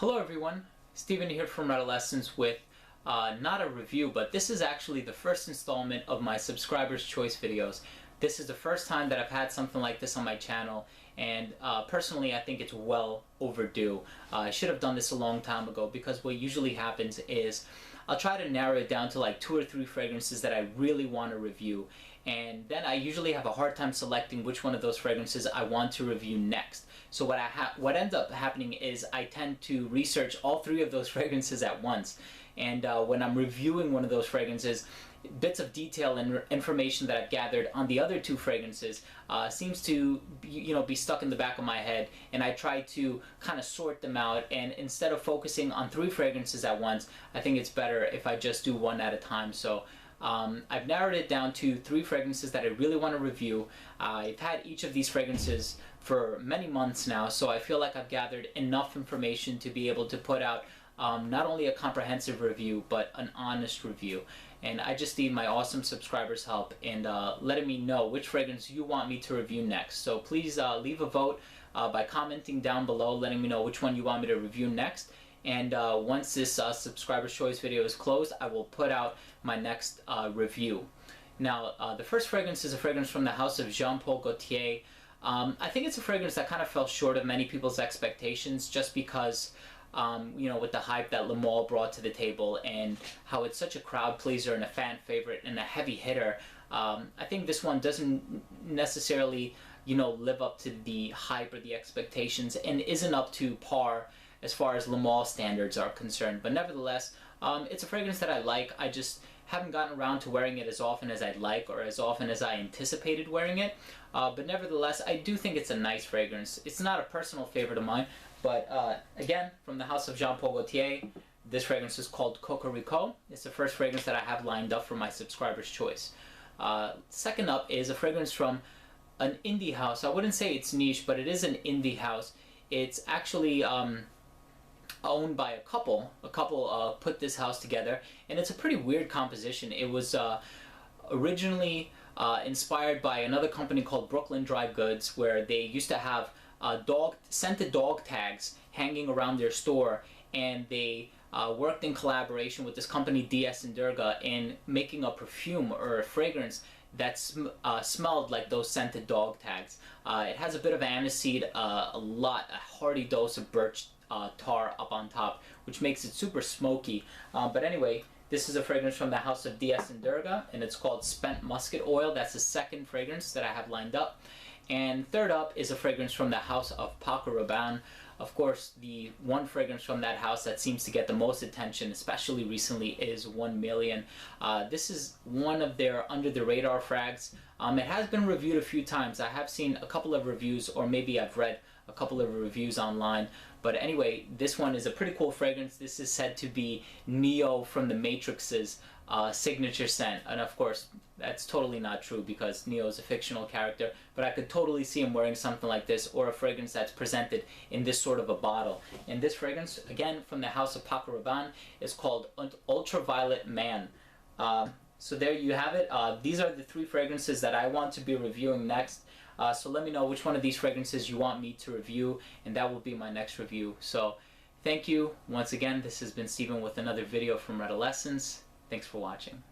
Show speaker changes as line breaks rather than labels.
Hello everyone, Steven here from Redolessence with not a review, but this is actually the first installment of my Subscriber's Choice videos. This is the first time that I've had something like this on my channel, and personally I think it's well overdue. I should have done this a long time ago, because what usually happens is I'll try to narrow it down to like 2 or 3 fragrances that I really want to review, and then I usually have a hard time selecting which one of those fragrances I want to review next. So what ends up happening is I tend to research all 3 of those fragrances at once, and when I'm reviewing one of those fragrances, bits of detail and information that I've gathered on the other 2 fragrances seems to be stuck in the back of my head, and I try to kind of sort them out, and instead of focusing on 3 fragrances at once, I think it's better if I just do one at a time. So I've narrowed it down to 3 fragrances that I really want to review. I've had each of these fragrances for many months now, so I feel like I've gathered enough information to be able to put out not only a comprehensive review, but an honest review. And I just need my awesome subscribers' help in letting me know which fragrance you want me to review next. So please leave a vote by commenting down below, letting me know which one you want me to review next. And once this Subscriber's Choice video is closed, I will put out my next review. Now, the first fragrance is a fragrance from the house of Jean Paul Gaultier. I think it's a fragrance that kind of fell short of many people's expectations, just because with the hype that Le Male brought to the table and how it's such a crowd pleaser and a fan favorite and a heavy hitter. I think this one doesn't necessarily live up to the hype or the expectations, and isn't up to par as far as Le Male standards are concerned. But nevertheless, it's a fragrance that I like. I just haven't gotten around to wearing it as often as I'd like, or as often as I anticipated wearing it. But nevertheless, I do think it's a nice fragrance. It's not a personal favorite of mine, but again, from the house of Jean Paul Gaultier, this fragrance is called Cocorico. It's the first fragrance that I have lined up for my Subscriber's Choice. Second up is a fragrance from an indie house. I wouldn't say it's niche, but it is an indie house. It's actually owned by a couple. A couple put this house together, and it's a pretty weird composition. It was originally inspired by another company called Brooklyn Dry Goods, where they used to have scented dog tags hanging around their store, and they worked in collaboration with this company DS and Durga in making a perfume or a fragrance that smelled like those scented dog tags. It has a bit of aniseed, a hearty dose of birch tar up on top, which makes it super smoky. But anyway, this is a fragrance from the house of DS and Durga, and it's called Spent Musket Oil. That's the second fragrance that I have lined up. And third up is a fragrance from the house of Paco Rabanne. Of course, the one fragrance from that house that seems to get the most attention, especially recently, is 1 Million. This is one of their under-the-radar frags. It has been reviewed a few times. I have seen a couple of reviews, or maybe I've read a couple of reviews online. But anyway, this one is a pretty cool fragrance. This is said to be Neo from the Matrix's signature scent, and of course that's totally not true, because Neo is a fictional character, but I could totally see him wearing something like this, or a fragrance that's presented in this sort of a bottle. And this fragrance, again from the house of Paco Rabanne, is called Ultraviolet Man. So there you have it. These are the 3 fragrances that I want to be reviewing next. So let me know which one of these fragrances you want me to review, and that will be my next review. So thank you once again. This has been Steven with another video from Redolessence. Thanks for watching.